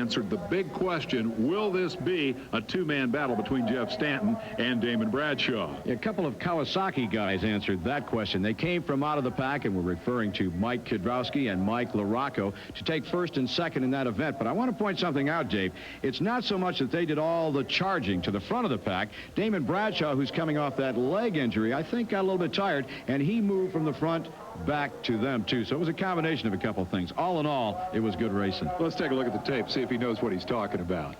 answered the big question, will this be a two-man battle between Jeff Stanton and Damon Bradshaw? A couple of Kawasaki guys answered that question. They came from out of the pack, and we're referring to Mike Kudrowski and Mike LaRocco to take first and second in that event. But I want to point something out, Dave. It's not so much that they did all the charging to the front of the pack. Damon Bradshaw, who's coming off that leg injury, I think got a little bit tired, and he moved from the front back to them, too. So it was a combination of a couple of things. All in all, it was good racing. Let's take a look at the tape, see if he knows what he's talking about.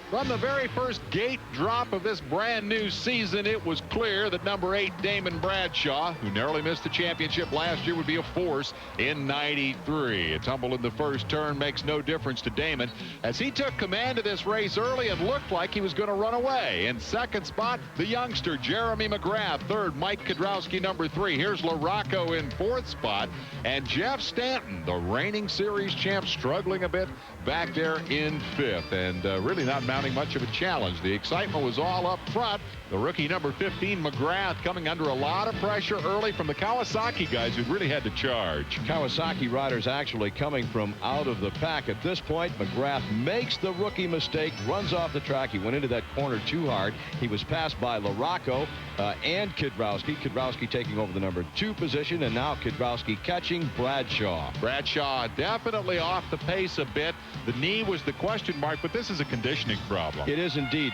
From the very first gate drop of this brand new season, it was clear that number 8, Damon Bradshaw, who narrowly missed the championship last year, would be a force in '93. A tumble in the first turn makes no difference to Damon, as he took command of this race early and looked like he was going to run away. In second spot, the youngster Jeremy McGrath. Third, Mike Kudrowski, number 3. Here's LaRocco in fourth spot. And Jeff Stanton, the reigning series champ, struggling a bit back there in fifth, and really not mounting much of a challenge. The excitement was all up front. The rookie number 15, McGrath, coming under a lot of pressure early from the Kawasaki guys who really had to charge. Kawasaki riders actually coming from out of the pack. At this point, McGrath makes the rookie mistake, runs off the track. He went into that corner too hard. He was passed by LaRocco and Kudrowski. Kudrowski taking over the number 2 position, and now Kudrowski catching Bradshaw. Bradshaw definitely off the pace a bit. The knee was the question mark, but this is a conditioning problem. It is indeed.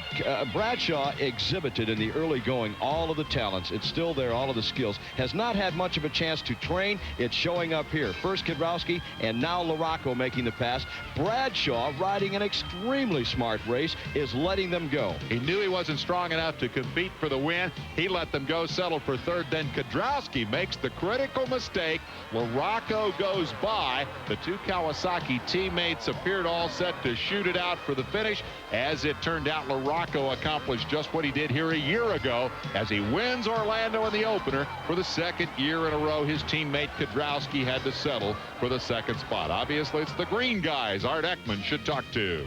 Bradshaw exhibited in the early going all of the talents. It's still there, all of the skills. Has not had much of a chance to train. It's showing up here. First Kudrowski, and now LaRocco making the pass. Bradshaw, riding an extremely smart race, is letting them go. He knew he wasn't strong enough to compete for the win. He let them go, settled for third. Then Kudrowski makes the critical mistake. LaRocco goes by. The two Kawasaki teammates appeared all set to shoot it out for the finish. As it turned out, LaRocco accomplished just what he did here a year ago as he wins Orlando in the opener for the second year in a row. His teammate Kudrowski had to settle for the second spot. Obviously, it's the green guys Art Ekman should talk to.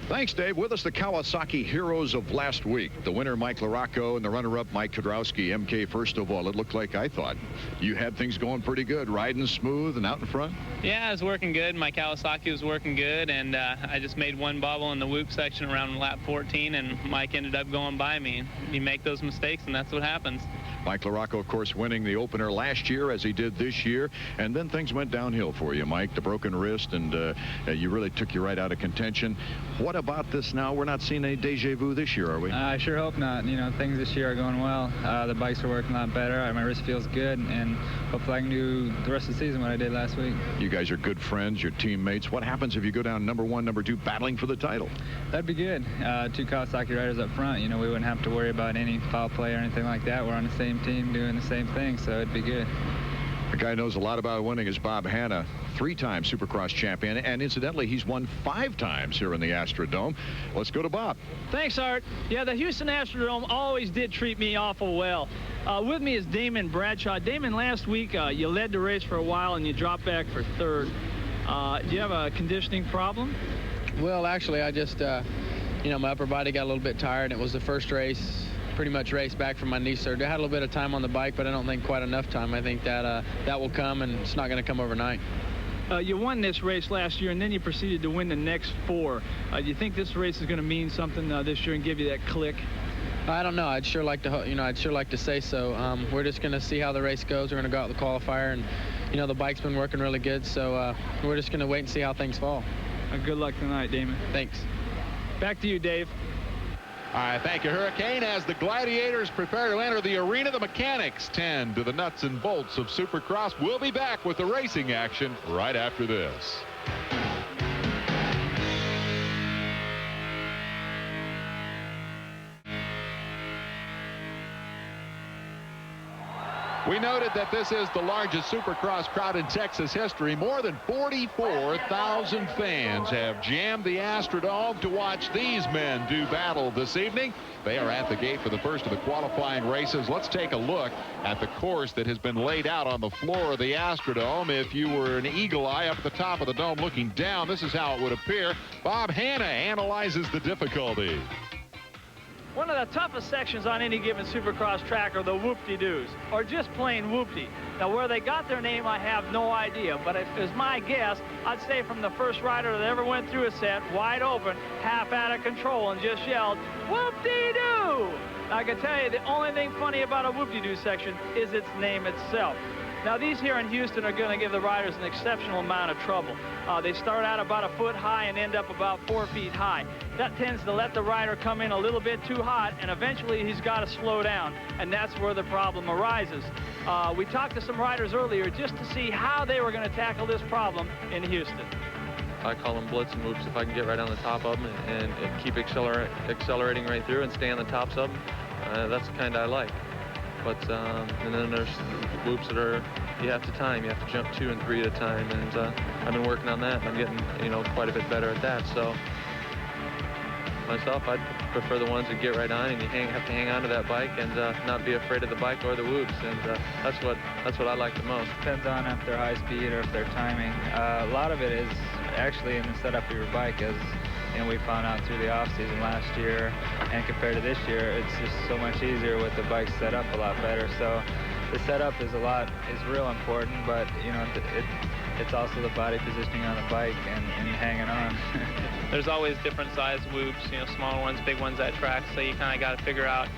Thanks, Dave. With us, the Kawasaki heroes of last week. The winner, Mike LaRocco, and the runner-up, Mike Kudrowski. MK, first of all, it looked like, I thought, you had things going pretty good, riding smooth and out in front. Yeah, it was working good. My Kawasaki was working good, and I just made one bubble in the whoop section around lap 14, and Mike ended up going by me. You make those mistakes, and that's what happens. Mike LaRocco, of course, winning the opener last year as he did this year, and then things went downhill for you, Mike. The broken wrist, and you really took you right out of contention. What about this now? We're not seeing any deja vu this year, are we? I sure hope not. You know, things this year are going well. The bikes are working a lot better. My wrist feels good, and hopefully I can do the rest of the season what I did last week. You guys are good friends, your teammates. What happens if you go down number 1, number 2, battling for the title? That'd be good. 2 Kawasaki riders up front. You know, we wouldn't have to worry about any foul play or anything like that. We're on the same team doing the same thing, so it'd be good. The guy knows a lot about winning is Bob Hanna, 3-time Supercross champion, and incidentally, he's won 5 times here in the Astrodome. Let's go to Bob. Thanks, Art. Yeah, the Houston Astrodome always did treat me awful well. With me is Damon Bradshaw. Damon, last week you led the race for a while and you dropped back for third. Do you have a conditioning problem? Well, actually, I just, you know, my upper body got a little bit tired. It was the first race, pretty much raced back from my knee surgery. I had a little bit of time on the bike, but I don't think quite enough time. I think that that will come, and it's not going to come overnight. You won this race last year, and then you proceeded to win the next 4. Do you think this race is going to mean something this year and give you that click? I don't know. I'd sure like to, you know, I'd sure like to say so. We're just going to see how the race goes. We're going to go out the qualifier, and you know, the bike's been working really good, so we're just going to wait and see how things fall. Good luck tonight, Damon. Thanks. Back to you, Dave. All right, thank you, Hurricane. As the Gladiators prepare to enter the arena, the mechanics tend to the nuts and bolts of Supercross. We'll be back with the racing action right after this. We noted that this is the largest Supercross crowd in Texas history. More than 44,000 fans have jammed the Astrodome to watch these men do battle this evening. They are at the gate for the first of the qualifying races. Let's take a look at the course that has been laid out on the floor of the Astrodome. If you were an eagle eye up at the top of the dome looking down, this is how it would appear. Bob Hanna analyzes the difficulty. One of the toughest sections on any given Supercross track are the whoop-de-doos, or just plain whoop-de. Now, where they got their name, I have no idea, but if it was my guess, I'd say from the first rider that ever went through a set, wide open, half out of control, and just yelled, whoop-de-doo! I can tell you, the only thing funny about a whoop-de-doo section is its name itself. Now, these here in Houston are going to give the riders an exceptional amount of trouble. They start out about a foot high and end up about 4 feet high. That tends to let the rider come in a little bit too hot, and eventually he's got to slow down, and that's where the problem arises. We talked to some riders earlier just to see how they were going to tackle this problem in Houston. I call them blitz and whoops if I can get right on the top of them and keep accelerating right through and stay on the tops of them. That's the kind I like. But and then there's whoops that are you have to time. You have to jump 2 and 3 at a time, and I've been working on that. And I'm getting quite a bit better at that. So myself, I'd prefer the ones that get right on and you have to hang on to that bike and not be afraid of the bike or the whoops. And that's what I like the most. Depends on if they're high speed or if they're timing. A lot of it is actually in the setup of your bike, as we found out through the off-season last year, and compared to this year, it's just so much easier with the bike set up a lot better. So the setup is real important, but it's also the body positioning on the bike and hanging on. There's always different size whoops, smaller ones, big ones at tracks, so you kind of got to figure out,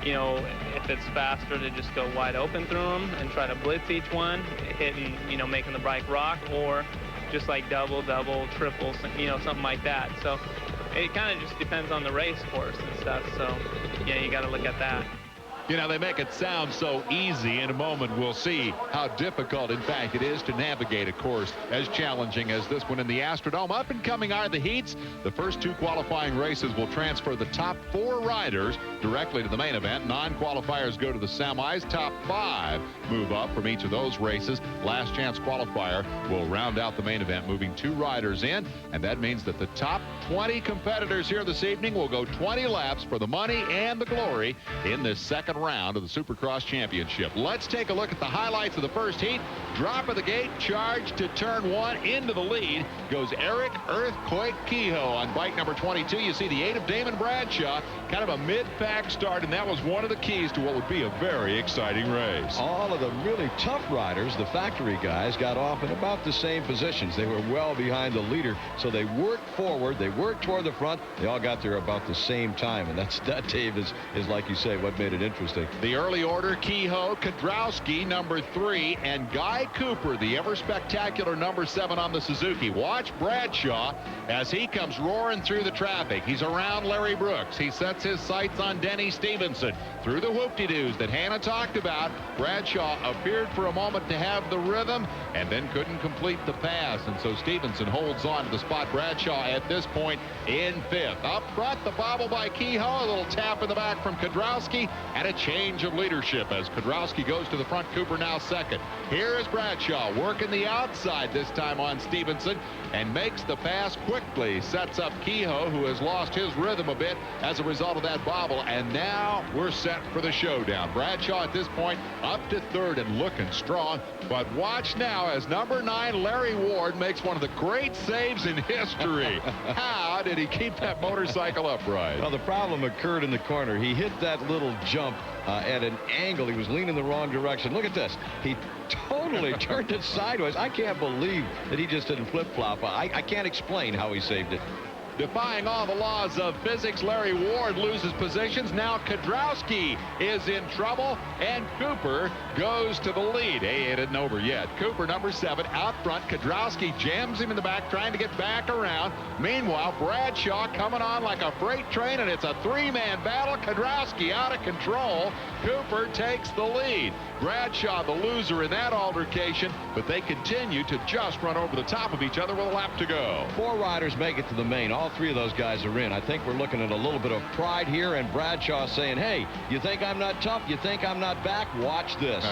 if it's faster to just go wide open through them and try to blitz each one, hitting, making the bike rock, or just like double, triple, something like that. So it kind of just depends on the race course and stuff. So, yeah, you got to look at that. They make it sound so easy. In a moment, we'll see how difficult, in fact, it is to navigate a course as challenging as this one in the Astrodome. Up and coming are the heats. The first 2 qualifying races will transfer the top 4 riders directly to the main event. Non-qualifiers go to the semis. Top 5 move up from each of those races. Last chance qualifier will round out the main event, moving 2 riders in. And that means that the top 20 competitors here this evening will go 20 laps for the money and the glory in this second round of the Supercross Championship. Let's take a look at the highlights of the first heat. Drop of the gate, charge to turn 1. Into the lead goes Eric Earthquake Kehoe on bike number 22. You see the 8 of Damon Bradshaw, kind of a mid-pack start, and that was one of the keys to what would be a very exciting race. All of the really tough riders, the factory guys, got off in about the same positions. They were well behind the leader, so they worked forward, they worked toward the front. They all got there about the same time, and that, Dave, is like you say, what made it interesting. The early order: Kehoe, Kudrowski, number 3, and Guy Cooper, the ever-spectacular number 7 on the Suzuki. Watch Bradshaw as he comes roaring through the traffic. He's around Larry Brooks. He sets his sights on Denny Stevenson. Through the whoop-de-doos that Hannah talked about, Bradshaw appeared for a moment to have the rhythm and then couldn't complete the pass. And so Stevenson holds on to the spot. Bradshaw at this point in 5th. Up front, the bobble by Kehoe. A little tap in the back from Kudrowski, and a change of leadership as Kudrowski goes to the front. Cooper now 2nd. Here is Bradshaw working the outside this time on Stevenson and makes the pass quickly. Sets up Kehoe, who has lost his rhythm a bit as a result of that bobble. And now we're set for the showdown. Bradshaw at this point up to 3rd and looking strong. But watch now as number 9 Larry Ward makes one of the great saves in history. How did he keep that motorcycle upright? Well, the problem occurred in the corner. He hit that little jump at an angle. He was leaning the wrong direction. Look at this. He totally turned it sideways. I can't believe that he just didn't flip-flop. I can't explain how he saved it. Defying all the laws of physics, Larry Ward loses positions. Now Kudrowski is in trouble, and Cooper goes to the lead. Hey, it isn't over yet. Cooper, number 7, out front. Kudrowski jams him in the back, trying to get back around. Meanwhile, Bradshaw coming on like a freight train, and it's a 3-man battle. Kudrowski out of control. Cooper takes the lead. Bradshaw the loser in that altercation, but they continue to just run over the top of each other with a lap to go. 4 riders make it to the main. All 3 of those guys are in. I think we're looking at a little bit of pride here, and Bradshaw saying, hey, you think I'm not tough? You think I'm not back? Watch this.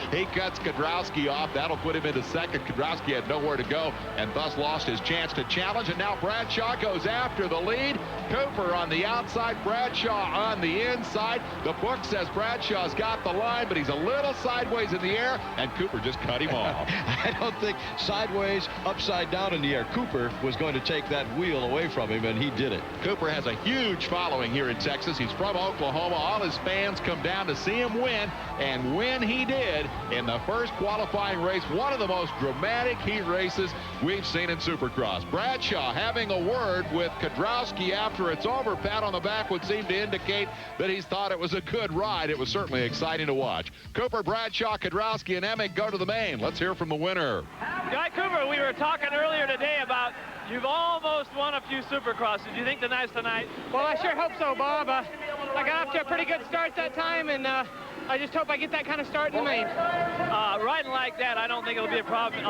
He cuts Kudrowski off. That'll put him into 2nd. Kudrowski had nowhere to go and thus lost his chance to challenge, and now Bradshaw goes after the lead. Cooper on the outside, Bradshaw on the inside. The book says Bradshaw's got the line, but he's a little sideways in the air, and Cooper just cut him off. I don't think sideways, upside down in the air. Cooper was going to take that wheel away from him, and he did it. Cooper has a huge following here in Texas. He's from Oklahoma. All his fans come down to see him win, and when he did in the first qualifying race, one of the most dramatic heat races we've seen in Supercross. Bradshaw having a word with Kedrowski after it's over. Pat on the back would seem to indicate that he's thought it was a good ride. It was certainly exciting to watch. Cooper, Bradshaw, Kedrowski, and Emick go to the main. Let's hear from the winner. Guy Cooper, we were talking earlier today about you've almost won a few Supercrosses. Did you think the night's tonight? Well, I sure hope so, Bob. I got off to a pretty good start that time, and I just hope I get that kind of start in the main. Riding like that, I don't think it'll be a problem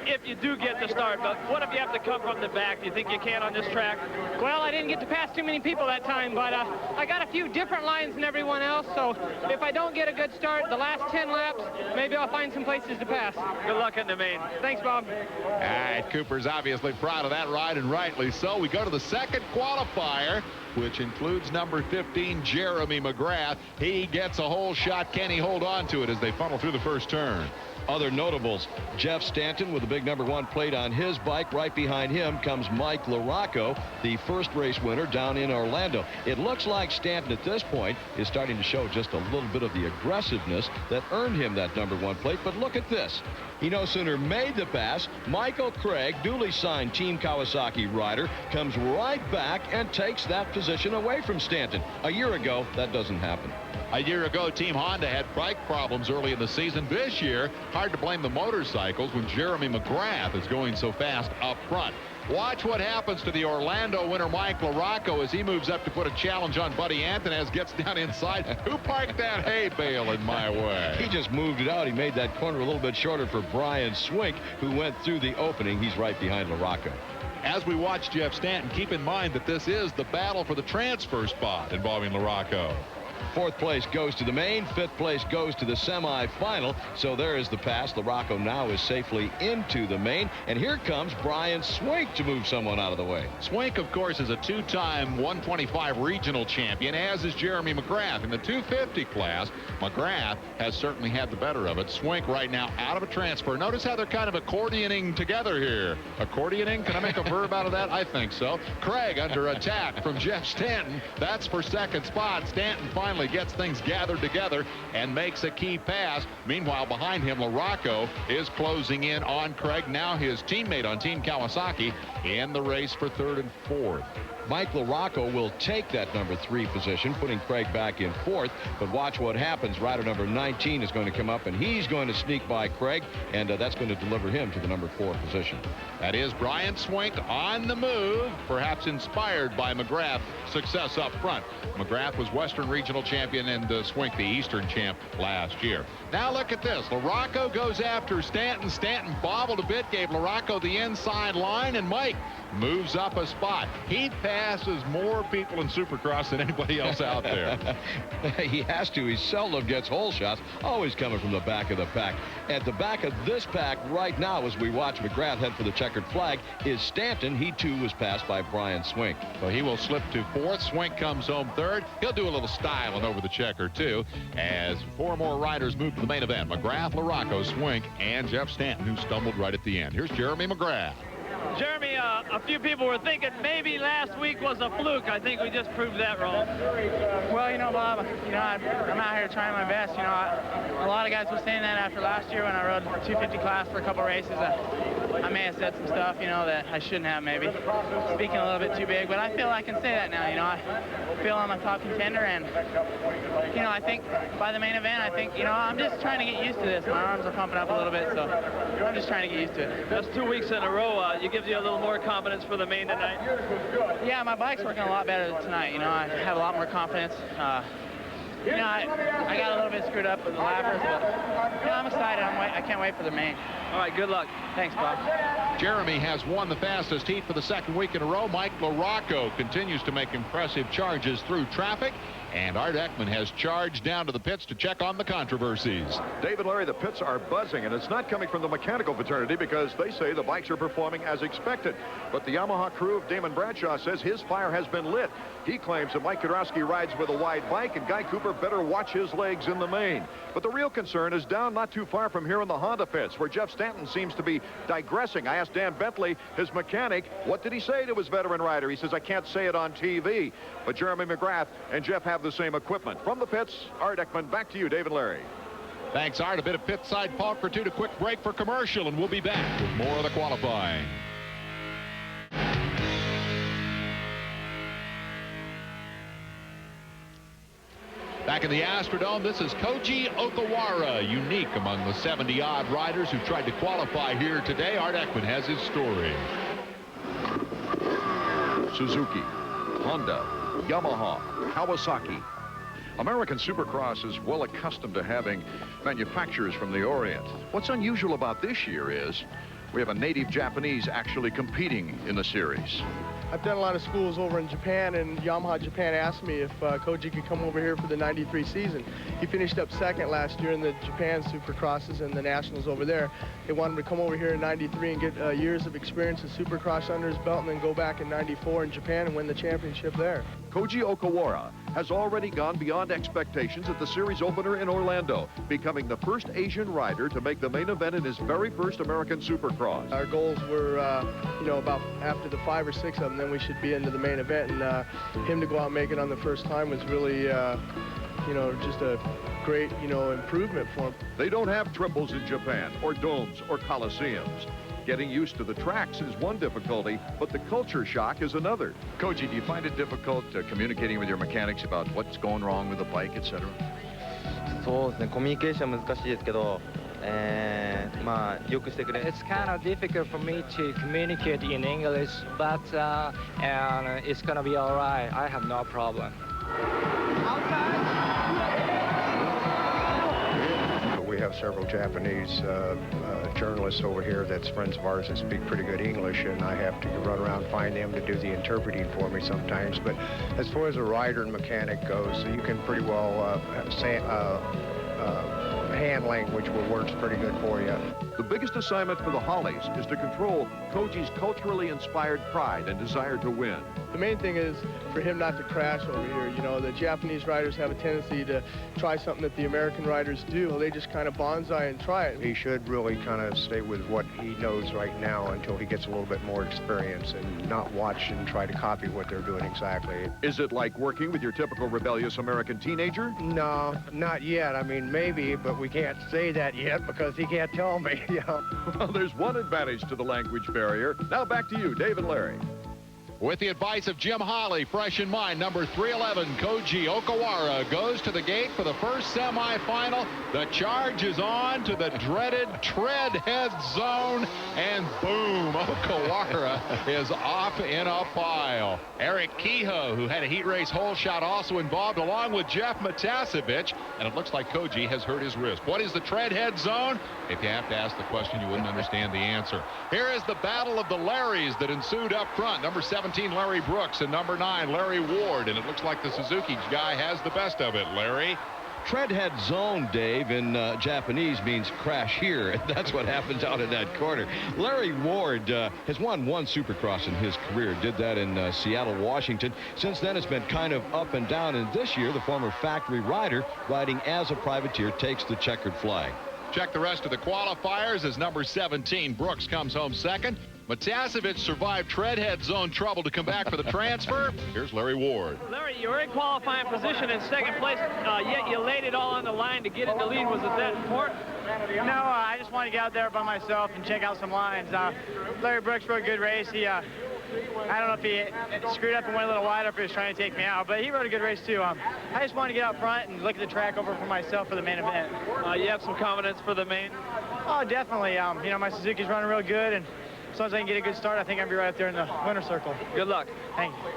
if you do get the start. But what if you have to come from the back? Do you think you can on this track? Well, I didn't get to pass too many people that time, but I got a few different lines than everyone else, so if I don't get a good start the last 10 laps, maybe I'll find some places to pass. Good luck in the main. Thanks, Bob. All right, Cooper's obviously proud of that ride, and rightly so. We go to the second qualifier, which includes number 15, Jeremy McGrath. He gets a whole shot. Can he hold on to it as they funnel through the first turn? Other notables, Jeff Stanton with the big number 1 plate on his bike. Right behind him comes Mike LaRocco, the first race winner down in Orlando. It looks like Stanton at this point is starting to show just a little bit of the aggressiveness that earned him that number 1 plate. But look at this. He no sooner made the pass, Michael Craig, duly signed Team Kawasaki rider, comes right back and takes that position away from Stanton. A year ago, that doesn't happen. A year ago, Team Honda had bike problems early in the season. This year, hard to blame the motorcycles when Jeremy McGrath is going so fast up front. Watch what happens to the Orlando winner, Mike LaRocco, as he moves up to put a challenge on Buddy Anthonez, gets down inside. Who parked that hay bale in my way? He just moved it out. He made that corner a little bit shorter for Brian Swink, who went through the opening. He's right behind LaRocco. As we watch Jeff Stanton, keep in mind that this is the battle for the transfer spot involving LaRocco. 4th place goes to the main. 5th place goes to the semifinal. So there is the pass. LaRocco now is safely into the main. And here comes Brian Swink to move someone out of the way. Swink, of course, is a 2-time 125 regional champion, as is Jeremy McGrath. In the 250 class, McGrath has certainly had the better of it. Swink right now out of a transfer. Notice how they're kind of accordioning together here. Accordioning? Can I make a verb out of that? I think so. Craig under attack from Jeff Stanton. That's for second spot. Stanton finally gets things gathered together and makes a key pass. Meanwhile, behind him, LaRocco is closing in on Craig, now his teammate on Team Kawasaki, in the race for 3rd and 4th. Mike LaRocco will take that number 3 position, putting Craig back in 4th. But watch what happens. Rider number 19 is going to come up, and he's going to sneak by Craig, and that's going to deliver him to the number 4 position. That is Brian Swink on the move, perhaps inspired by McGrath's success up front. McGrath was Western Regional Champion and Swink the Eastern champ last year. Now look at this. LaRocco goes after Stanton. Stanton bobbled a bit, gave LaRocco the inside line, and Mike moves up a spot. He passes more people in Supercross than anybody else out there. He has to. He seldom gets hole shots, always coming from the back of the pack. At the back of this pack right now, as we watch McGrath head for the checkered flag, is Stanton. He too was passed by Brian Swink. Well, he will slip to 4th. Swink comes home 3rd. He'll do a little styling over the checker too, as 4 more riders move to the main event. McGrath, LaRocco, Swink, and Jeff Stanton, who stumbled right at the end. Here's Jeremy McGrath. Jeremy, a few people were thinking maybe last week was a fluke. I think we just proved that wrong. Well, you know, Bob, you know, I'm out here trying my best. You know, a lot of guys were saying that after last year when I rode 250 class for a couple races. I may have said some stuff, you know, that I shouldn't have maybe. Speaking a little bit too big, but I feel I can say that now. You know, I feel I'm a top contender, and, you know, I think by the main event, I think, you know, I'm just trying to get used to this. My arms are pumping up a little bit, so I'm just trying to get used to it. That's 2 weeks in a row. It gives you a little more confidence for the main tonight. Yeah, my bike's working a lot better tonight. You know, I have a lot more confidence. You know, I got a little bit screwed up with the lappers, but, you know, I'm excited. I can't wait for the main. All right, good luck. Thanks, Bob. Jeremy has won the fastest heat for the 2nd week in a row. Mike LaRocco continues to make impressive charges through traffic. And Art Ekman has charged down to the pits to check on the controversies. David, Larry, the pits are buzzing, and it's not coming from the mechanical fraternity because they say the bikes are performing as expected. But the Yamaha crew of Damon Bradshaw says his fire has been lit. He claims that Mike Kedrowski rides with a wide bike, and Guy Cooper better watch his legs in the main. But the real concern is down not too far from here in the Honda pits, where Jeff Stanton seems to be digressing. I asked Dan Bentley, his mechanic, what did he say to his veteran rider? He says, I can't say it on TV. But Jeremy McGrath and Jeff have the same equipment. From the pits, Art Ekman, back to you, Dave and Larry. Thanks, Art. A bit of pit side talk for two. A quick break for commercial, and we'll be back with more of the qualifying. Back in the Astrodome, this is Koji Okawara, unique among the 70-odd riders who tried to qualify here today. Art Ekman has his story. Suzuki, Honda, Yamaha, Kawasaki. American Supercross is well accustomed to having manufacturers from the Orient. What's unusual about this year is we have a native Japanese actually competing in the series. I've done a lot of schools over in Japan, and Yamaha Japan asked me if Koji could come over here for the '93 season. He finished up second last year in the Japan Supercrosses and the Nationals over there. They wanted him to come over here in '93 and get years of experience in Supercross under his belt, and then go back in '94 in Japan and win the championship there. Koji Okawara has already gone beyond expectations at the series opener in Orlando, becoming the first Asian rider to make the main event in his very first American Supercross. Our goals were, you know, about after the 5 or 6 of them, then we should be into the main event, and him to go out and make it on the first time was really, you know, just a great, you know, improvement for him. They don't have triples in Japan, or domes, or coliseums. Getting used to the tracks is one difficulty, but the culture shock is another. Koji, do you find it difficult communicating with your mechanics about what's going wrong with the bike, etc.? そうですね、コミュニケーション難しいですけど、まあよくしてくれ。It's kind of difficult for me to communicate in English, but and it's gonna be all right. I have no problem. We have several Japanese journalists over here that's friends of ours that speak pretty good English, and I have to run around and find them to do the interpreting for me sometimes. But as far as a rider and mechanic goes, you can pretty well hand language works pretty good for you. The biggest assignment for the Hollies is to control Koji's culturally inspired pride and desire to win. The main thing is for him not to crash over here. You know, the Japanese riders have a tendency to try something that the American riders do. They just kind of bonsai and try it. He should really kind of stay with what he knows right now until he gets a little bit more experience and not watch and try to copy what they're doing exactly. Is it like working with your typical rebellious American teenager? No, not yet. I mean, maybe, but we can't say that yet because he can't tell me. You know? Well, there's one advantage to the language barrier. Now back to you, Dave and Larry. With the advice of Jim Holly, fresh in mind, number 311, Koji Okawara goes to the gate for the first semifinal. The charge is on to the dreaded tread head zone, and boom, Okawara is off in a pile. Eric Kehoe, who had a heat race hole shot, also involved, along with Jeff Matasevich, and it looks like Koji has hurt his wrist. What is the tread head zone? If you have to ask the question, you wouldn't understand the answer. Here is the battle of the Larrys that ensued up front. Number 17, Larry Brooks, and number 9, Larry Ward, and it looks like the Suzuki guy has the best of it. Larry? Treadhead zone, Dave, in Japanese means crash here. That's what happens out in that corner. Larry Ward has won one Supercross in his career. Did that in Seattle, Washington. Since then, it's been kind of up and down. And this year, the former factory rider riding as a privateer takes the checkered flag. Check the rest of the qualifiers as number 17, Brooks, comes home second. Matasevich survived treadhead zone trouble to come back for the transfer. Here's Larry Ward. Larry, you were in qualifying position in second place, yet you laid it all on the line to get in the lead. Was it that important? No, I just wanted to get out there by myself and check out some lines. Larry Brooks rode a good race. I don't know if he screwed up and went a little wide or if he was trying to take me out, but he rode a good race too. I just wanted to get out front and look at the track over for myself for the main event. You have some confidence for the main? Oh, definitely. You know, my Suzuki's running real good, and as long as I can get a good start, I think I'll be right up there in the winner's circle. Good luck. Thank you.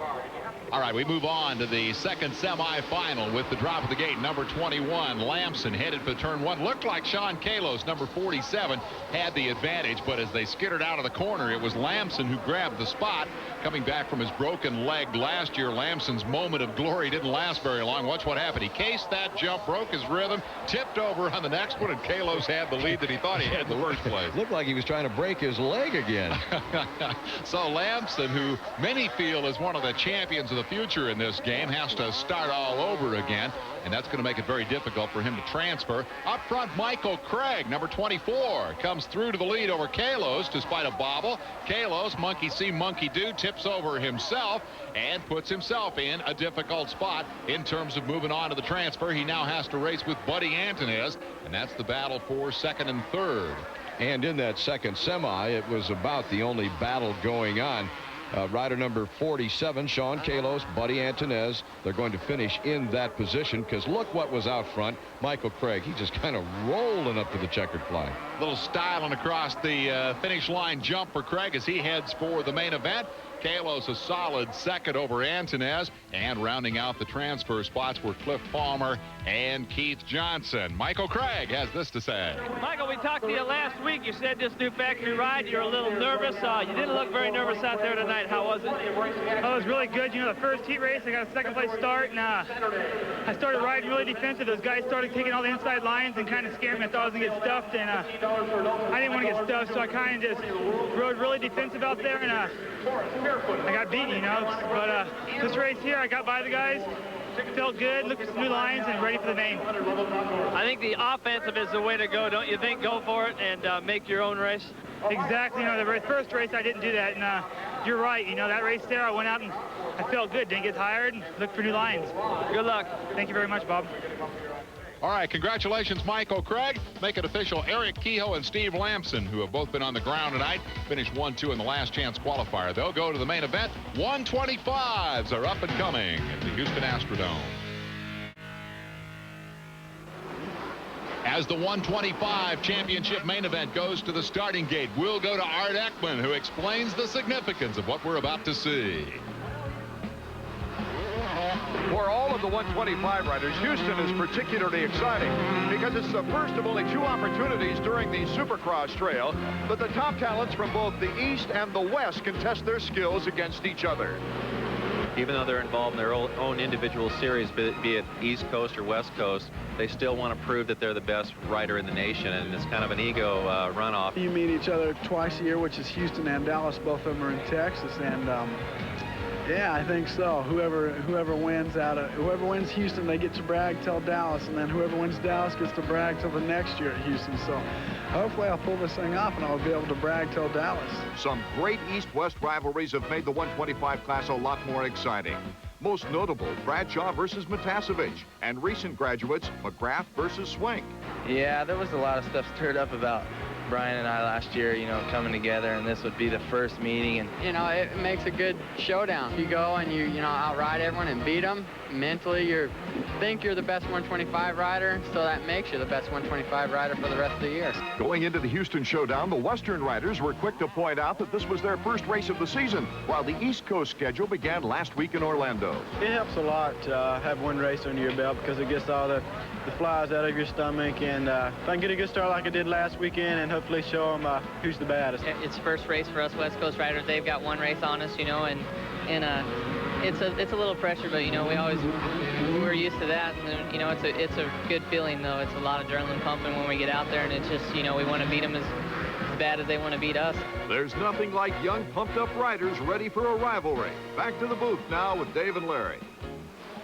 All right, we move on to the second semifinal with the drop of the gate. Number 21, Lamson, headed for turn 1. Looked like Sean Kalos, number 47, had the advantage, but as they skittered out of the corner, it was Lamson who grabbed the spot. Coming back from his broken leg last year, Lamson's moment of glory didn't last very long. Watch what happened. He cased that jump, broke his rhythm, tipped over on the next one, and Kalos had the lead that he thought he had in the first place. Looked like he was trying to break his leg again. again. So Lamson, who many feel is one of the champions of the future in this game, has to start all over again. And that's going to make it very difficult for him to transfer. Up front, Michael Craig, number 24, comes through to the lead over Kalos despite a bobble. Kalos, monkey see, monkey do, tips over himself and puts himself in a difficult spot in terms of moving on to the transfer. He now has to race with Buddy Antunez, and that's the battle for second and third. And in that second semi, it was about the only battle going on. Rider number 47, Sean Kalos, Buddy Antunez, they're going to finish in that position because look what was out front. Michael Craig, he just kind of rolling up to the checkered flag. Little styling across the finish line jump for Craig as he heads for the main event. Kalos a solid second over Antunez, and rounding out the transfer spots were Cliff Palmer and Keith Johnson. Michael Craig has this to say. Michael, we talked to you last week. You said this new factory ride, you're a little nervous. You didn't look very nervous out there tonight. How was it? Oh, it was really good. You know, the first heat race, I got a second place start, and I started riding really defensive. Those guys started taking all the inside lines and kind of scared me. I thought I was going to get stuffed, and I didn't want to get stuffed, so I kind of just rode really defensive out there, and I got beaten, you know. But this race here, I got by the guys. Felt good, looked at some new lines, and ready for the main. I think the offensive is the way to go, don't you think? Go for it and make your own race. Exactly. You know, the first race I didn't do that, and you're right. You know, that race there, I went out and I felt good. Didn't get tired and looked for new lines. Good luck. Thank you very much, Bob. All right, congratulations, Michael Craig. Make it official. Eric Kehoe and Steve Lamson, who have both been on the ground tonight, finished 1-2 in the last chance qualifier. They'll go to the main event. 125s are up and coming at the Houston Astrodome. As the 125 championship main event goes to the starting gate, we'll go to Art Ekman, who explains the significance of what we're about to see. For all of the 125 riders, Houston is particularly exciting because it's the first of only 2 opportunities during the Supercross trail that the top talents from both the East and the West can test their skills against each other. Even though they're involved in their own individual series, be it East Coast or West Coast, they still want to prove that they're the best rider in the nation, and it's kind of an ego runoff. You meet each other twice a year, which is Houston and Dallas. Both of them are in Texas, and yeah, I think so. Whoever wins Houston, they get to brag till Dallas, and then whoever wins Dallas gets to brag till the next year at Houston. So hopefully I'll pull this thing off and I'll be able to brag till Dallas. Some great East-West rivalries have made the 125 class a lot more exciting. Most notable, Bradshaw versus Matasevich, and recent graduates, McGrath versus Swink. Yeah, there was a lot of stuff stirred up about Brian and I last year, you know, coming together, and this would be the first meeting, and you know, it makes a good showdown. You go and you outride everyone and beat them. Mentally, you think you're the best 125 rider, so that makes you the best 125 rider for the rest of the year. Going into the Houston showdown, the Western riders were quick to point out that this was their first race of the season, while the East Coast schedule began last week in Orlando. It helps a lot to have one race under your belt because it gets all the flies out of your stomach, and if I can get a good start like I did last weekend and hopefully show them who's the baddest. It's first race for us West Coast riders. They've got one race on us, you know, and it's a little pressure, but you know, we're used to that, and you know, it's a good feeling though. It's a lot of adrenaline pumping when we get out there, and it's just, you know, we want to beat them as bad as they want to beat us. There's nothing like young, pumped-up riders ready for a rivalry. Back to the booth now with Dave and Larry.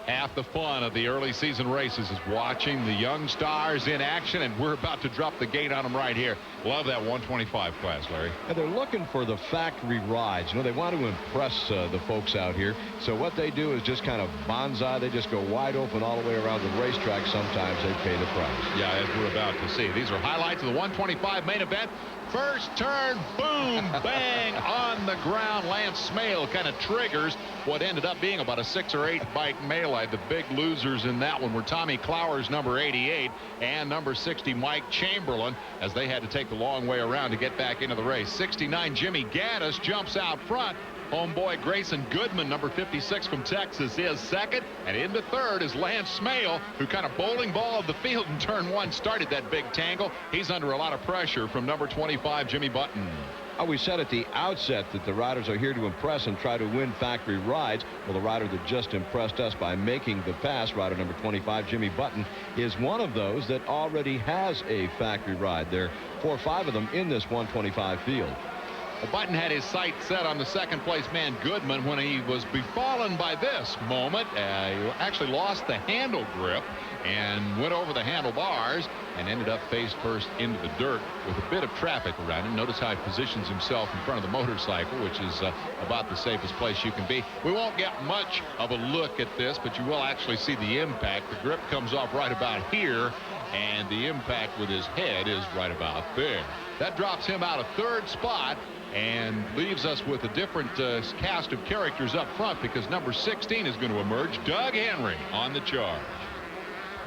Half the fun of the early season races is watching the young stars in action, and we're about to drop the gate on them right here. Love that 125 class, Larry. And they're looking for the factory rides. You know, they want to impress the folks out here. So what they do is just kind of bonsai. They just go wide open all the way around the racetrack. Sometimes they pay the price. Yeah, as we're about to see. These are highlights of the 125 main event. First turn, boom, bang, on the ground. Lance Smale kind of triggers what ended up being about a 6 or 8 bike melee. The big losers in that one were Tommy Clowers, number 88, and number 60, Mike Chamberlain, as they had to take the long way around to get back into the race. 69, Jimmy Gaddis jumps out front. Homeboy Grayson Goodman, number 56 from Texas, is second. And into third is Lance Smale, who kind of bowling balled the field in turn 1, started that big tangle. He's under a lot of pressure from number 25, Jimmy Button. We said at the outset that the riders are here to impress and try to win factory rides. Well, the rider that just impressed us by making the pass, rider number 25, Jimmy Button, is one of those that already has a factory ride. There are 4 or 5 of them in this 125 field. Well, Button had his sights set on the second-place man Goodman when he was befallen by this moment. He actually lost the handle grip and went over the handlebars and ended up face first into the dirt with a bit of traffic around him. Notice how he positions himself in front of the motorcycle, which is about the safest place you can be. We won't get much of a look at this, but you will actually see the impact. The grip comes off right about here, and the impact with his head is right about there. That drops him out of third spot and leaves us with a different cast of characters up front, because number 16 is going to emerge. Doug Henry on the charge.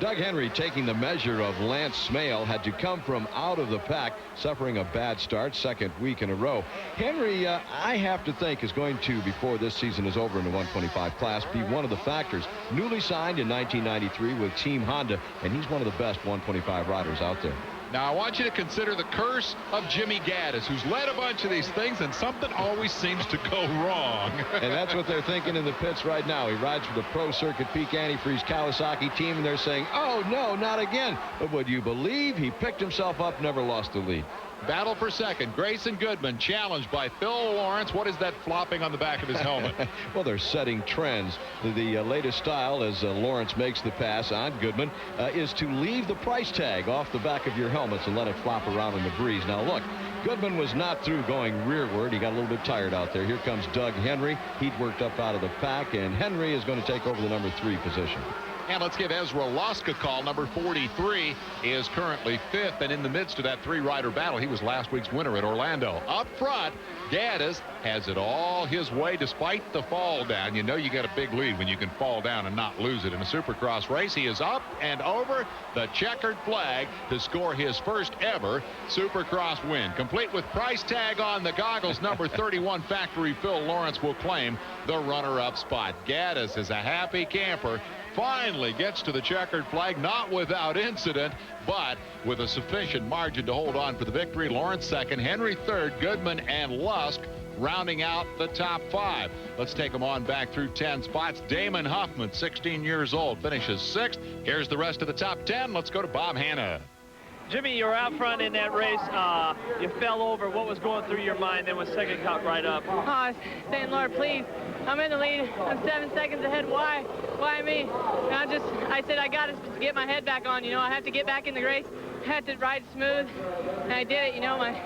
Doug Henry, taking the measure of Lance Smale, had to come from out of the pack, suffering a bad start, second week in a row. Henry, I have to think, is going to, before this season is over in the 125 class, be one of the factors. Newly signed in 1993 with Team Honda, and he's one of the best 125 riders out there. Now, I want you to consider the curse of Jimmy Gaddis, who's led a bunch of these things, and something always seems to go wrong. And that's what they're thinking in the pits right now. He rides for the Pro Circuit Peak Antifreeze Kawasaki team, and they're saying, oh, no, not again. But would you believe he picked himself up, never lost the lead. Battle for second. Grayson Goodman challenged by Phil Lawrence. What is that flopping on the back of his helmet? Well, they're setting trends. The latest style, as Lawrence makes the pass on Goodman, is to leave the price tag off the back of your helmets and let it flop around in the breeze. Now, look, Goodman was not through going rearward. He got a little bit tired out there. Here comes Doug Henry. He'd worked up out of the pack, and Henry is going to take over the number 3 position. And let's give Ezra Lusk a call. Number 43 is currently 5th, and in the midst of that 3-rider battle, he was last week's winner at Orlando. Up front, Gaddis has it all his way despite the fall down. You know you got a big lead when you can fall down and not lose it in a Supercross race. He is up and over the checkered flag to score his first ever Supercross win. Complete with price tag on the goggles, number 31 factory Phil Lawrence will claim the runner-up spot. Gaddis is a happy camper. Finally gets to the checkered flag, not without incident, but with a sufficient margin to hold on for the victory. Lawrence second, Henry third, Goodman and Lusk rounding out the top 5. Let's take them on back through 10 spots. Damon Huffman, 16 years old, finishes 6th. Here's the rest of the top 10. Let's go to Bob Hanna. Jimmy, you were out front in that race. You fell over. What was going through your mind then when second caught right up? Oh, I was saying, Lord, please, I'm in the lead. I'm 7 seconds ahead. Why? Why me? And I said, I got to get my head back on. You know, I have to get back in the race. I had to ride smooth, and I did it. You know, my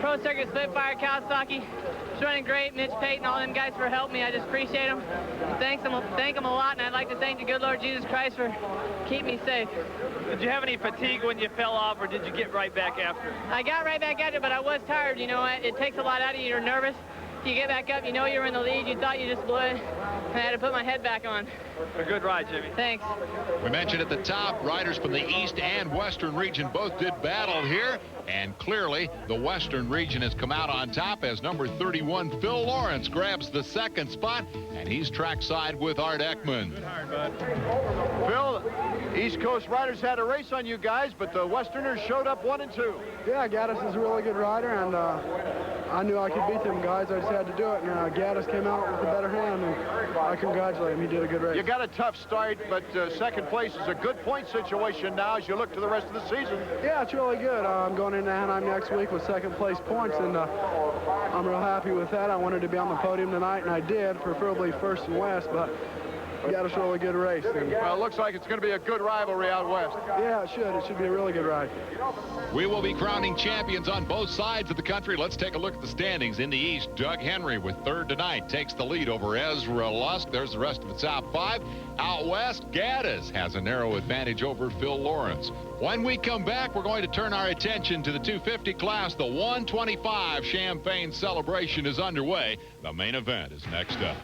Pro Circuit Spitfire Kawasaki was running great. Mitch Payton, all them guys for helping me. I just appreciate them. Thank them a lot, and I'd like to thank the good Lord Jesus Christ for keeping me safe. Did you have any fatigue when you fell off, or did you get right back after? I got right back at it, but I was tired. You know, it takes a lot out of you. You're nervous. You get back up, you know you're in the lead. You thought you just blew it. I had to put my head back on. A good ride, Jimmy. Thanks. We mentioned at the top, riders from the East and Western region both did battle here. And clearly, the Western region has come out on top as number 31, Phil Lawrence, grabs the second spot. And he's trackside with Art Ekman. Good hard, bud. Phil, East Coast riders had a race on you guys, but the Westerners showed up 1 and 2. Yeah, Gaddis is a really good rider, and I knew I could beat them guys. I just had to do it, and Gaddis came out with a better hand, and I congratulate him. He did a good race. You got a tough start, but second place is a good point situation now as you look to the rest of the season. Yeah, it's really good. I'm going into Anaheim next week with second place points, and I'm real happy with that. I wanted to be on the podium tonight, and I did, preferably first and west, but got us a really good race. And, well, it looks like it's going to be a good rivalry out west. Yeah, it should. It should be a really good ride. We will be crowning champions on both sides of the country. Let's take a look at the standings. In the East, Doug Henry with third tonight takes the lead over Ezra Lusk. There's the rest of the top 5. Out west, Gaddis has a narrow advantage over Phil Lawrence. When we come back, we're going to turn our attention to the 250 class. The 125 Champagne celebration is underway. The main event is next up.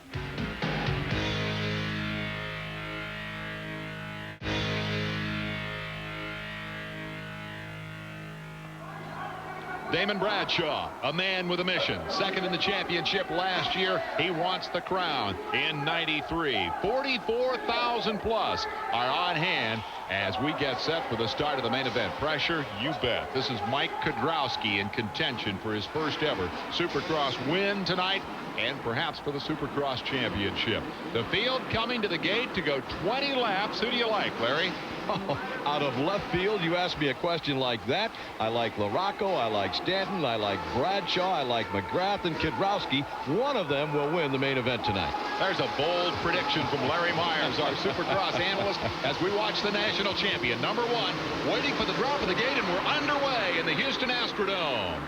Damon Bradshaw, a man with a mission. Second in the championship last year. He wants the crown in 93. 44,000 plus are on hand as we get set for the start of the main event. Pressure, you bet. This is Mike Kudrowski in contention for his first ever Supercross win tonight and perhaps for the Supercross championship. The field coming to the gate to go 20 laps. Who do you like, Larry? Out of left field, you ask me a question like that. I like LaRocco, I like Stanton, I like Bradshaw, I like McGrath and Kidrowski. One of them will win the main event tonight. There's a bold prediction from Larry Myers, our Supercross analyst, as we watch the national champion, number 1, waiting for the drop of the gate, and we're underway in the Houston Astrodome.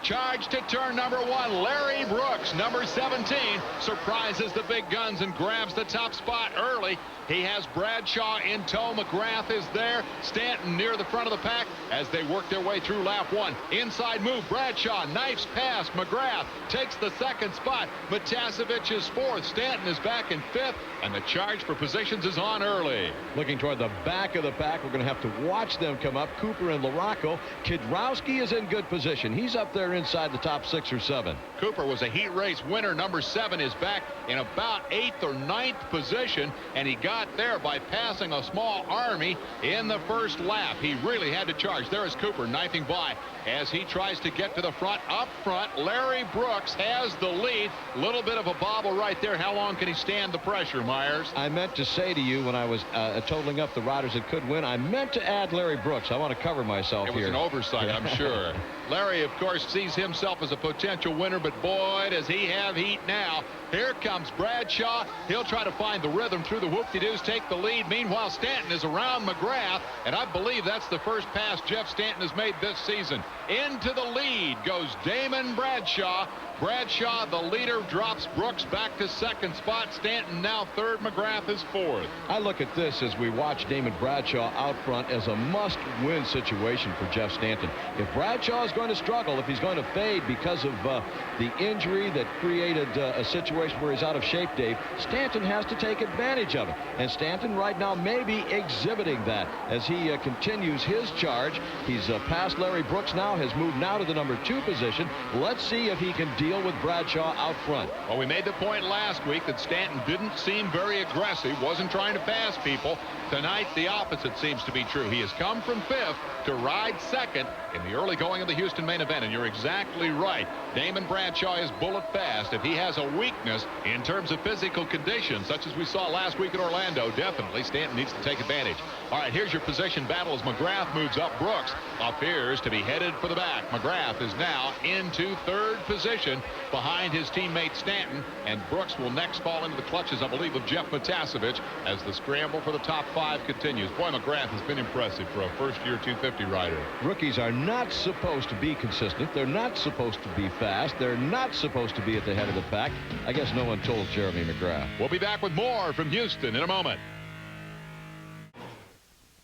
Charge to turn number 1, Larry Brooks, number 17, surprises the big guns and grabs the top spot early. He has Bradshaw in tow. McGrath is there. Stanton near the front of the pack as they work their way through lap 1. Inside move. Bradshaw knifes past McGrath. Takes the second spot. Matasevich is 4th. Stanton is back in 5th. And the charge for positions is on early. Looking toward the back of the pack. We're going to have to watch them come up. Cooper and LaRocco. Kidrowski is in good position. He's up there inside the top 6 or 7. Cooper was a heat race winner. Number 7 is back in about 8th or 9th position. And he got there by passing a small army in the first lap. He really had to charge. There is Cooper knifing by as he tries to get to the front. Up front, Larry Brooks has the lead. Little bit of a bobble right there. How long can he stand the pressure, Myers? I meant to say to you when I was totaling up the riders that could win, I meant to add Larry Brooks. I want to cover myself here. It was an oversight, I'm sure. Larry, of course, sees himself as a potential winner, but boy, does he have heat now. Here comes Bradshaw. He'll try to find the rhythm through the whoop-de-doos, take the lead. Meanwhile, Stanton is around McGrath, and I believe that's the first pass Jeff Stanton has made this season. Into the lead goes Damon Bradshaw. Bradshaw, the leader, drops Brooks back to 2nd spot. Stanton now 3rd. McGrath is 4th. I look at this as we watch Damon Bradshaw out front as a must-win situation for Jeff Stanton. If Bradshaw is going to struggle, if he's going to fade because of the injury that created a situation where he's out of shape, Dave, Stanton has to take advantage of it. And Stanton right now may be exhibiting that as he continues his charge. He's past Larry Brooks now, has moved now to the number 2 position. Let's see if he can deal with Bradshaw out front. Well, we made the point last week that Stanton didn't seem very aggressive, wasn't trying to pass people. Tonight, the opposite seems to be true. He has come from 5th to ride 2nd in the early going of the Houston main event, and you're exactly right. Damon Bradshaw is bullet fast. If he has a weakness in terms of physical condition, such as we saw last week in Orlando, definitely Stanton needs to take advantage. All right, here's your position battle as McGrath moves up. Brooks appears to be headed for the back. McGrath is now into 3rd position behind his teammate Stanton, and Brooks will next fall into the clutches, I believe, of Jeff Matasevich as the scramble for the top 5 continues. Boy, McGrath has been impressive for a first-year 250 rider. Rookies are not supposed to be consistent. They're not supposed to be fast. They're not supposed to be at the head of the pack. I guess no one told Jeremy McGrath. We'll be back with more from Houston in a moment.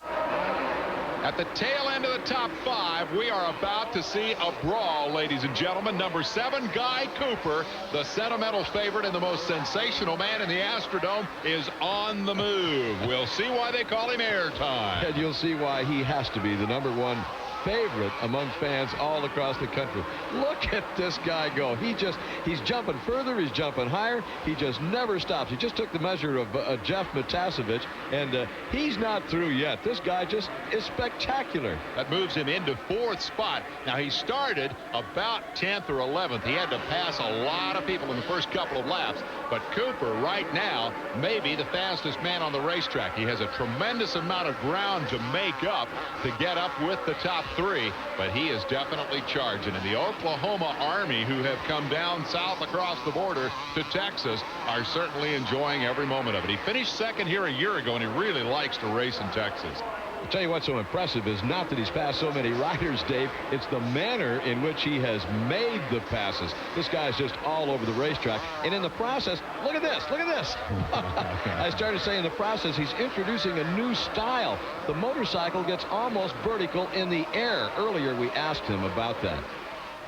At the tail end of the top 5, we are about to see a brawl, ladies and gentlemen. Number 7, Guy Cooper, the sentimental favorite and the most sensational man in the Astrodome, is on the move. We'll see why they call him airtime. And you'll see why he has to be the number 1 favorite among fans all across the country. Look at this guy go. He's jumping further. He's jumping higher. He just never stops. He just took the measure of Jeff Matasevich, and he's not through yet. This guy just is spectacular. That moves him into 4th spot. Now, he started about 10th or 11th. He had to pass a lot of people in the first couple of laps, but Cooper right now may be the fastest man on the racetrack. He has a tremendous amount of ground to make up to get up with the top 3, but he is definitely charging. And the Oklahoma Army, who have come down south across the border to Texas, are certainly enjoying every moment of it. He finished 2nd here a year ago, and he really likes to race in Texas. I'll tell you what's so impressive is not that he's passed so many riders, Dave. It's the manner in which he has made the passes. This guy's just all over the racetrack. And in the process, look at this. Look at this. I started saying in the process, he's introducing a new style. The motorcycle gets almost vertical in the air. Earlier, we asked him about that.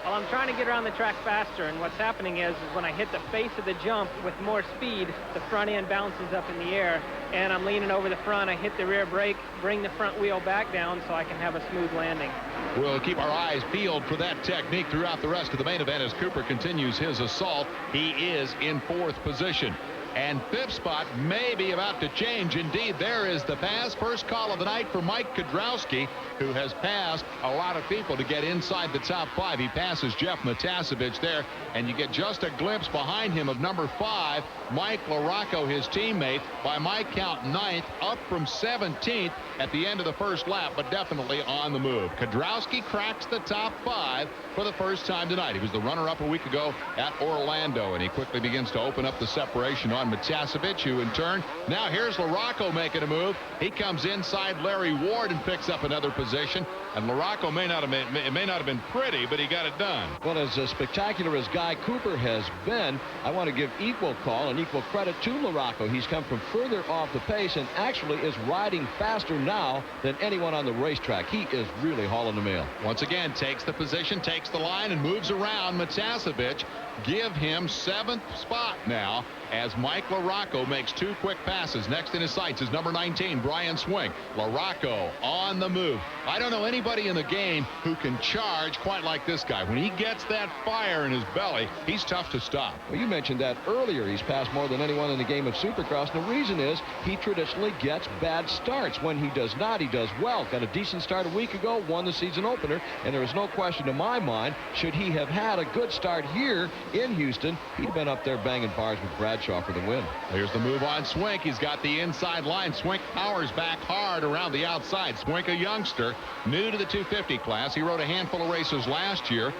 Well, I'm trying to get around the track faster, and what's happening is when I hit the face of the jump with more speed, the front end bounces up in the air, and I'm leaning over the front. I hit the rear brake, bring the front wheel back down so I can have a smooth landing. We'll keep our eyes peeled for that technique throughout the rest of the main event as Cooper continues his assault. He is in 4th position. And fifth spot may be about to change. Indeed, there is the pass. First call of the night for Mike Kudrowski, who has passed a lot of people to get inside the top 5. He passes Jeff Matasevich there, and you get just a glimpse behind him of number 5, Mike LaRocco, his teammate, by my count 9th, up from 17th at the end of the first lap, but definitely on the move. Kudrowski cracks the top 5 for the first time tonight. He was the runner-up a week ago at Orlando, and he quickly begins to open up the separation on Matasevich, who in turn, now here's LaRocco making a move. He comes inside Larry Ward and picks up another position, and LaRocco may not have been pretty, but he got it done. Well, as spectacular as Guy Cooper has been, I want to give equal call and equal credit to LaRocco. He's come from further off the pace and actually is riding faster now than anyone on the racetrack. He is really hauling the mail. Once again, takes the position, takes the line, and moves around Matasevich. Give him 7th spot now as Mike LaRocco makes 2 quick passes. Next in his sights is number 19, Brian Swink. LaRocco on the move. I don't know anybody in the game who can charge quite like this guy. When he gets that fire in his belly, he's tough to stop. Well, you mentioned that earlier. He's passed more than anyone in the game of Supercross. And the reason is he traditionally gets bad starts. When he does not, he does well. Got a decent start a week ago, won the season opener, and there is no question in my mind, should he have had a good start here in Houston, he'd been up there banging bars with Bradshaw for the win. Here's the move on Swink. He's got the inside line. Swink powers back hard around the outside. Swink, a youngster, new to the 250 class. He rode a handful of races last year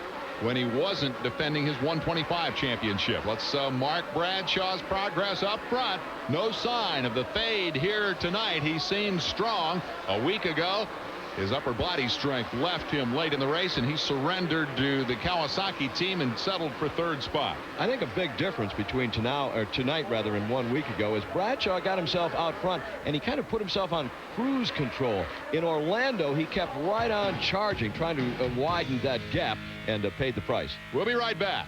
when he wasn't defending his 125 championship. Let's mark Bradshaw's progress up front. No sign of the fade here tonight. He seems strong. A week ago, his upper body strength left him late in the race, and he surrendered to the Kawasaki team and settled for 3rd spot. I think a big difference between tonight and 1 week ago is Bradshaw got himself out front, and he kind of put himself on cruise control. In Orlando, he kept right on charging, trying to widen that gap, and paid the price. We'll be right back.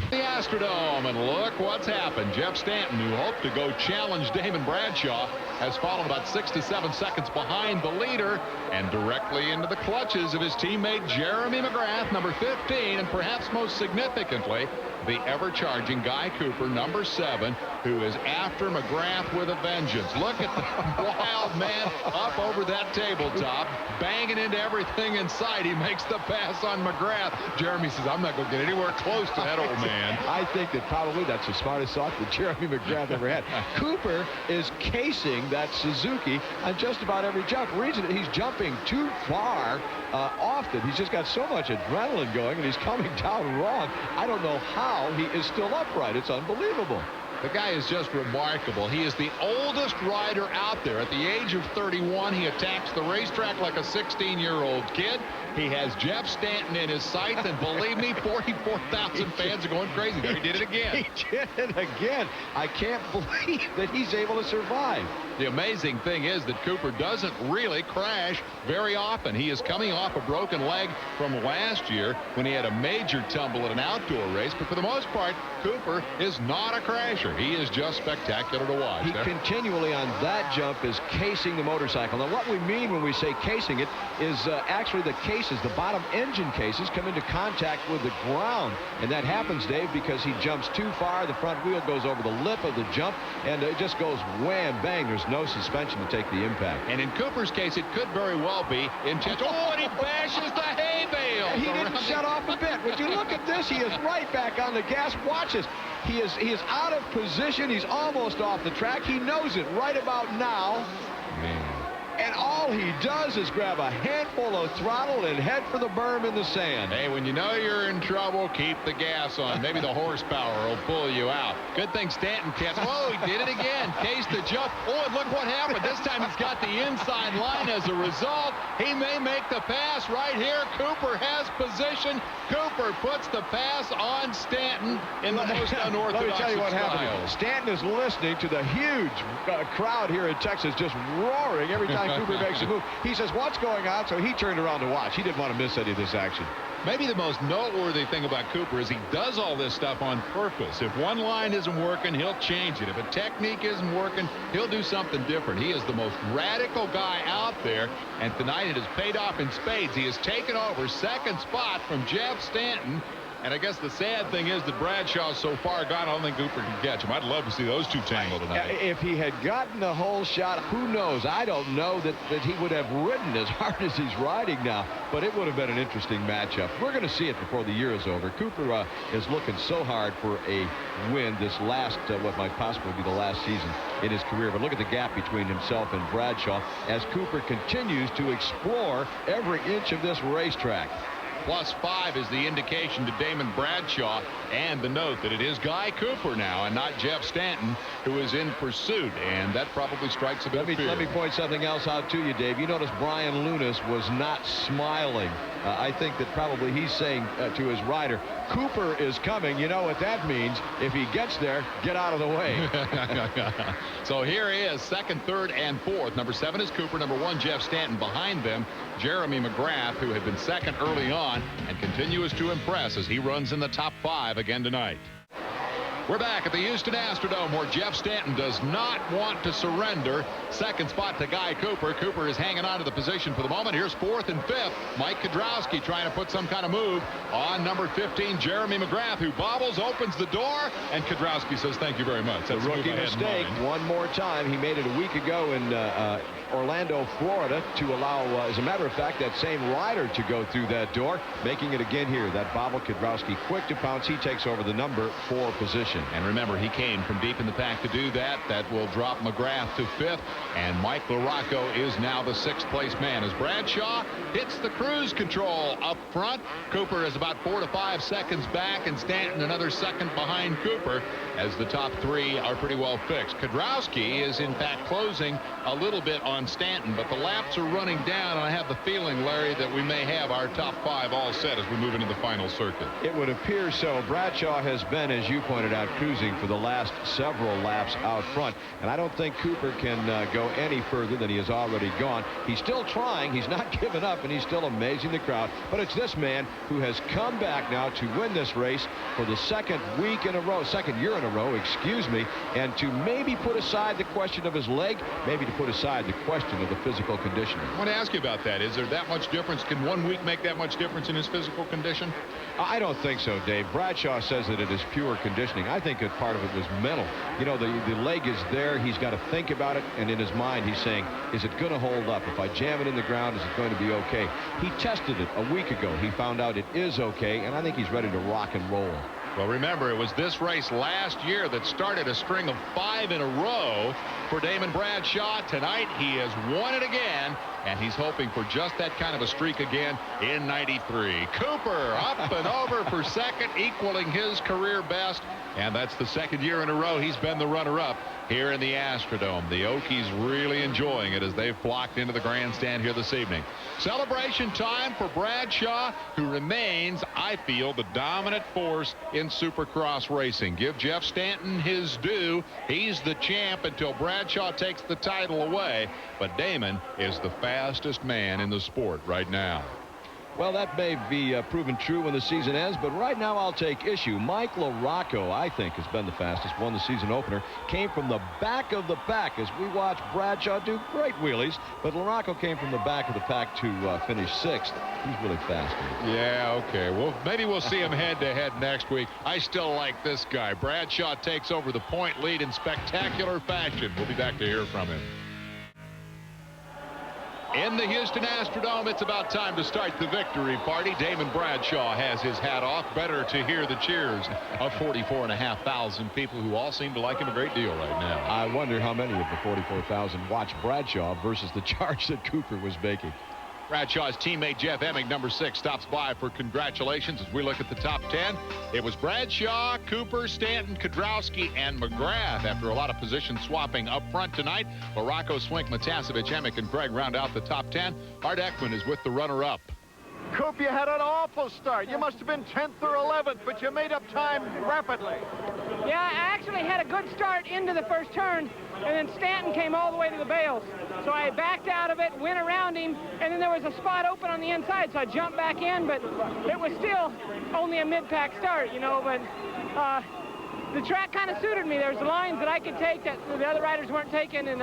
The Astrodome, and look what's happened. Jeff Stanton, who hoped to go challenge Damon Bradshaw, has fallen about 6 to 7 seconds behind the leader and directly into the clutches of his teammate Jeremy McGrath, number 15, and perhaps most significantly, the ever-charging Guy Cooper, number 7, who is after McGrath with a vengeance. Look at the wild man up over that tabletop, banging into everything in sight. He makes the pass on McGrath. Jeremy says, I'm not going to get anywhere close to that old man. I think that probably that's the smartest thought that Jeremy McGrath ever had. Cooper is casing that Suzuki on just about every jump. The reason he's jumping too far often, he's just got so much adrenaline going, and he's coming down wrong. I don't know how he is still upright. It's unbelievable. The guy is just remarkable. He is the oldest rider out there. At the age of 31, he attacks the racetrack like a 16-year-old kid. He has Jeff Stanton in his sights, and believe me, 44,000 fans are going crazy there. He did it again. He did it again. I can't believe that he's able to survive. The amazing thing is that Cooper doesn't really crash very often. He is coming off a broken leg from last year when he had a major tumble at an outdoor race, but for the most part, Cooper is not a crasher. He is just spectacular to watch. He continually on that jump is casing the motorcycle. Now, what we mean when we say casing it is actually the cases, the bottom engine cases, come into contact with the ground. And that happens, Dave, because he jumps too far. The front wheel goes over the lip of the jump, and it just goes wham, bang. There's no suspension to take the impact. And in Cooper's case, it could very well be intentional. Oh, and he bashes the hay bale. He didn't shut off a bit. Would you look at this? He is right back on the gas. Watch this. He is out of position. He's almost off the track. He knows it right about now. Man. And all he does is grab a handful of throttle and head for the berm in the sand. Hey, when you know you're in trouble, keep the gas on. Maybe the horsepower will pull you out. Good thing Stanton kept. Oh, he did it again. Cased the jump. Oh, and look what happened. This time he's got the inside line as a result. He may make the pass right here. Cooper has position. Cooper puts the pass on Stanton in the most unorthodox Let me tell you what happened. styles. Stanton is listening to the huge crowd here in Texas just roaring every time Cooper makes a move. He says, what's going on? So he turned around to watch. He didn't want to miss any of this action. Maybe the most noteworthy thing about Cooper is he does all this stuff on purpose. If one line isn't working, he'll change it. If a technique isn't working, he'll do something different. He is the most radical guy out there, and tonight it has paid off in spades. He has taken over 2nd spot from Jeff Stanton. And I guess the sad thing is that Bradshaw's so far gone, I don't think Cooper can catch him. I'd love to see those two tangle tonight. If he had gotten the whole shot, who knows? I don't know that he would have ridden as hard as he's riding now, but it would have been an interesting matchup. We're going to see it before the year is over. Cooper is looking so hard for a win this last, what might possibly be the last season in his career. But look at the gap between himself and Bradshaw as Cooper continues to explore every inch of this racetrack. +5 is the indication to Damon Bradshaw, and the note that it is Guy Cooper now and not Jeff Stanton who is in pursuit, and that probably strikes a bit of fear. Let me point something else out to you, Dave. You notice Brian Lunas was not smiling. I think that probably he's saying to his rider, Cooper is coming. You know what that means. If he gets there, get out of the way. So here he is, second, third, and fourth. Number 7 is Cooper. Number 1, Jeff Stanton. Behind them, Jeremy McGrath, who had been second early on and continues to impress as he runs in the top 5 again tonight. We're back at the Houston Astrodome, where Jeff Stanton does not want to surrender. Second spot to Guy Cooper. Cooper is hanging on to the position for the moment. Here's 4th and 5th. Mike Kudrowski trying to put some kind of move on number 15, Jeremy McGrath, who bobbles, opens the door, and Kudrowski says, thank you very much. That's a rookie mistake. One more time. He made it a week ago in Orlando, Florida, to allow, as a matter of fact, that same rider to go through that door, making it again here. That bobble, Kudrowski quick to pounce. He takes over the number 4 position. And remember, he came from deep in the pack to do that. That will drop McGrath to 5th, and Mike LaRocco is now the 6th place man as Bradshaw hits the cruise control up front. Cooper is about 4 to 5 seconds back, and Stanton another second behind Cooper as the top 3 are pretty well fixed. Kudrowski is in fact closing a little bit on Stanton, but the laps are running down, and I have the feeling, Larry, that we may have our top 5 all set as we move into the final circuit. It would appear so. Bradshaw has been, as you pointed out, cruising for the last several laps out front, and I don't think Cooper can go any further than he has already gone. He's still trying. He's not given up, and he's still amazing the crowd. But it's this man who has come back now to win this race for the second year in a row, excuse me, and to maybe put aside the question of his leg, maybe to put aside the question of the physical conditioning. I want to ask you about that. Is there that much difference? Can 1 week make that much difference in his physical condition? I don't think so, Dave. Bradshaw says that it is pure conditioning. I think that part of it was mental. You know, the leg is there. He's got to think about it, and in his mind he's saying, is it going to hold up? If I jam it in the ground, is it going to be okay? He tested it a week ago. He found out it is okay, and I think he's ready to rock and roll. Well, remember, it was this race last year that started a string of 5 in a row for Damon Bradshaw. Tonight, he has won it again, and he's hoping for just that kind of a streak again in '93. Cooper up and over for second, equaling his career best, and that's the second year in a row he's been the runner-up here in the Astrodome. The Okies really enjoying it as they've flocked into the grandstand here this evening. Celebration time for Bradshaw, who remains, I feel, the dominant force in Supercross racing. Give Jeff Stanton his due. He's the champ until Bradshaw takes the title away, but Damon is the fastest man in the sport right now. Well, that may be proven true when the season ends, but right now I'll take issue. Mike LaRocco, I think, has been the fastest, won the season opener, came from the back of the pack as we watch Bradshaw do great wheelies, but LaRocco came from the back of the pack to finish 6th. He's really fast. Yeah, okay. Well, maybe we'll see him head-to-head next week. I still like this guy. Bradshaw takes over the point lead in spectacular fashion. We'll be back to hear from him. In the Houston Astrodome, it's about time to start the victory party. Damon Bradshaw has his hat off. Better to hear the cheers of 44,500 people who all seem to like him a great deal right now. I wonder how many of the 44,000 watch Bradshaw versus the charge that Cooper was making. Bradshaw's teammate Jeff Emig, number 6, stops by for congratulations as we look at the top 10. It was Bradshaw, Cooper, Stanton, Kudrowski, and McGrath after a lot of position swapping up front tonight. LaRocco, Swink, Matasevich, Emig, and Craig round out the top 10. Art Ekman is with the runner-up. Coop, you had an awful start. You must have been 10th or 11th, but you made up time rapidly. Yeah, I actually had a good start into the first turn, and then Stanton came all the way to the bales. So I backed out of it, went around him, and then there was a spot open on the inside, so I jumped back in, but it was still only a mid-pack start, you know, but the track kind of suited me. There's lines that I could take that the other riders weren't taking, and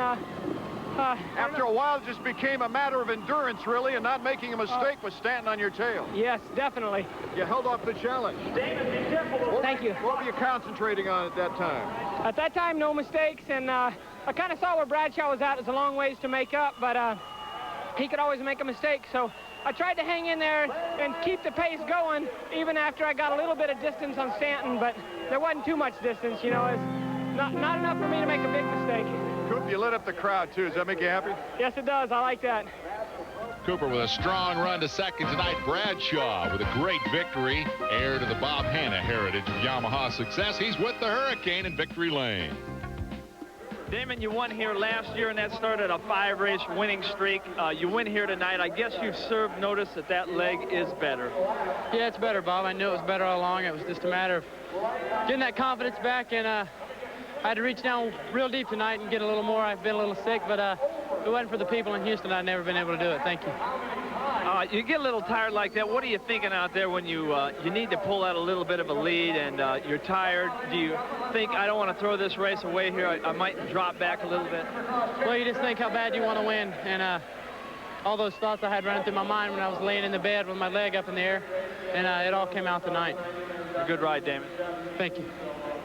After a while, it just became a matter of endurance, really, and not making a mistake with Stanton on your tail. Yes, definitely. You held off the challenge. Thank you. What were you concentrating on at that time? At that time, no mistakes, and I kind of saw where Bradshaw was at. It was a long ways to make up, but he could always make a mistake, so I tried to hang in there and keep the pace going, even after I got a little bit of distance on Stanton, but there wasn't too much distance, you know. It's not enough for me to make a big mistake. Coop, you lit up the crowd, too. Does that make you happy? Yes, it does. I like that. Cooper with a strong run to second tonight. Bradshaw with a great victory. Heir to the Bob Hanna heritage of Yamaha success. He's with the Hurricane in victory lane. Damon, you won here last year, and that started a 5-race winning streak. You win here tonight. I guess you've served notice that that leg is better. Yeah, it's better, Bob. I knew it was better all along. It was just a matter of getting that confidence back, and I had to reach down real deep tonight and get a little more. I've been a little sick, but if it wasn't for the people in Houston, I'd never been able to do it. Thank you. You get a little tired like that. What are you thinking out there when you need to pull out a little bit of a lead and you're tired? Do you think, I don't want to throw this race away here, I might drop back a little bit? Well, you just think how bad you want to win, and all those thoughts I had running through my mind when I was laying in the bed with my leg up in the air, and it all came out tonight. A good ride, Damon. Thank you.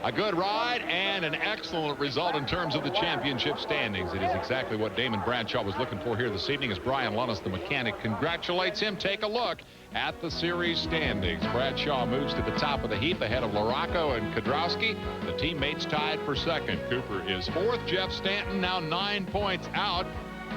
A good ride and an excellent result in terms of the championship standings. It is exactly what Damon Bradshaw was looking for here this evening as Brian Lunnis, the mechanic, congratulates him. Take a look at the series standings. Bradshaw moves to the top of the heap ahead of Larocco and Kedrowski. The teammates tied for second. Cooper is fourth. Jeff Stanton now 9 points out.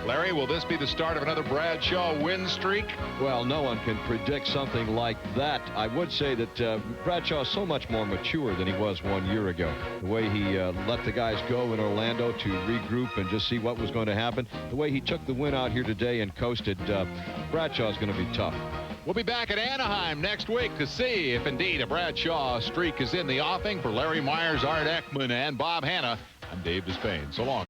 Larry, will this be the start of another Bradshaw win streak? Well, no one can predict something like that. I would say that Bradshaw is so much more mature than he was 1 year ago. The way he let the guys go in Orlando to regroup and just see what was going to happen. The way he took the win out here today and coasted. Bradshaw is going to be tough. We'll be back at Anaheim next week to see if indeed a Bradshaw streak is in the offing. For Larry Myers, Art Ekman, and Bob Hanna, I'm Dave Despain. So long.